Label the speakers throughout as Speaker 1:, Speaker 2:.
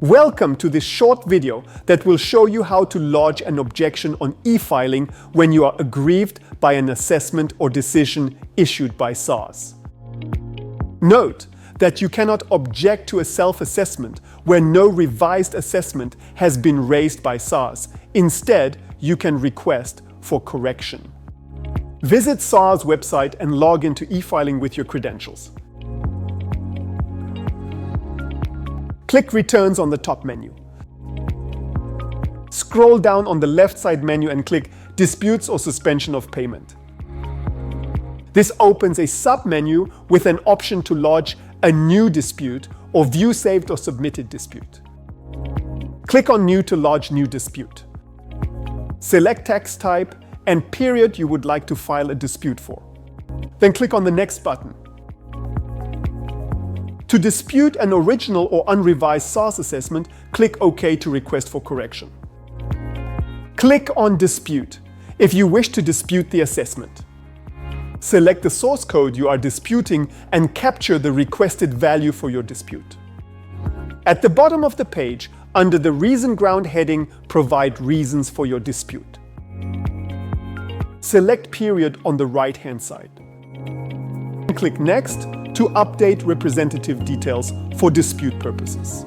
Speaker 1: Welcome to this short video that will show you how to lodge an objection on eFiling when you are aggrieved by an assessment or decision issued by SARS. Note that you cannot object to a self-assessment where no revised assessment has been raised by SARS. Instead, you can request for correction. Visit SARS website and log into eFiling with your credentials. Click Returns on the top menu. Scroll down on the left side menu and click Disputes or Suspension of Payment. This opens a sub-menu with an option to lodge a new dispute or view saved or submitted dispute. Click on New to lodge new dispute. Select tax type and period you would like to file a dispute for. Then click on the Next button. To dispute an original or unrevised SARS assessment, click OK to request for correction. Click on Dispute if you wish to dispute the assessment. Select the source code you are disputing and capture the requested value for your dispute. At the bottom of the page, under the Reason Ground heading, provide reasons for your dispute. Select Period on the right-hand side. Click Next to update representative details for dispute purposes.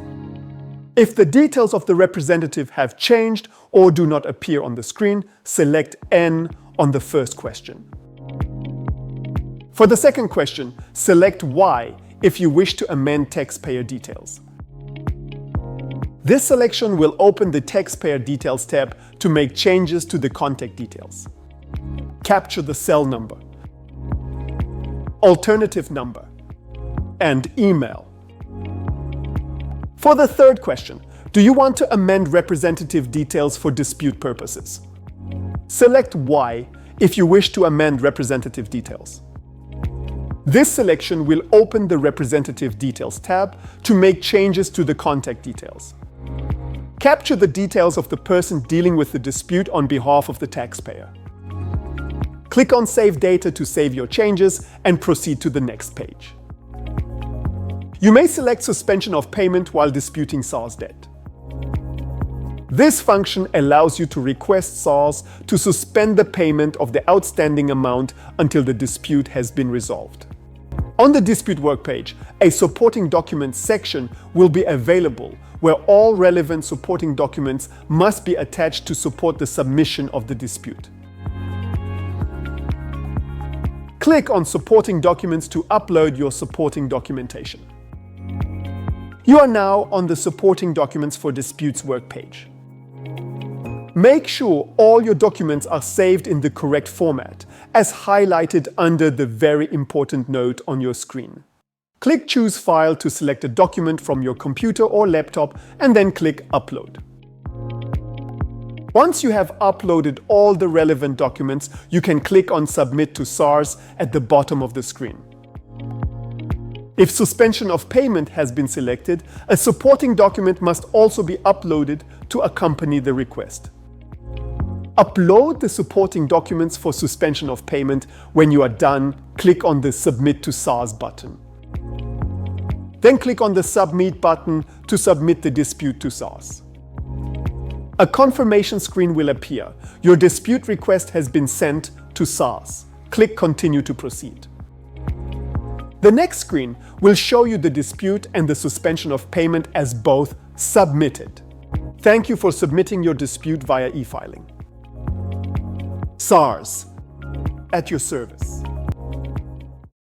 Speaker 1: If the details of the representative have changed or do not appear on the screen, select N on the first question. For the second question, select Y if you wish to amend taxpayer details. This selection will open the Taxpayer Details tab to make changes to the contact details. Capture the cell number, alternative number, and email. For the third question, do you want to amend representative details for dispute purposes? Select Y if you wish to amend representative details. This selection will open the Representative Details tab to make changes to the contact details. Capture the details of the person dealing with the dispute on behalf of the taxpayer. Click on Save Data to save your changes and proceed to the next page. You may select suspension of payment while disputing SARS debt. This function allows you to request SARS to suspend the payment of the outstanding amount until the dispute has been resolved. On the Dispute Work page, a Supporting Documents section will be available where all relevant supporting documents must be attached to support the submission of the dispute. Click on Supporting Documents to upload your supporting documentation. You are now on the Supporting Documents for Disputes work page. Make sure all your documents are saved in the correct format, as highlighted under the very important note on your screen. Click Choose File to select a document from your computer or laptop and then click Upload. Once you have uploaded all the relevant documents, you can click on Submit to SARS at the bottom of the screen. If suspension of payment has been selected, a supporting document must also be uploaded to accompany the request. Upload the supporting documents for suspension of payment. When you are done, click on the Submit to SARS button. Then click on the Submit button to submit the dispute to SARS. A confirmation screen will appear. Your dispute request has been sent to SARS. Click Continue to proceed. The next screen will show you the dispute and the suspension of payment as both submitted. Thank you for submitting your dispute via eFiling. SARS, at your service.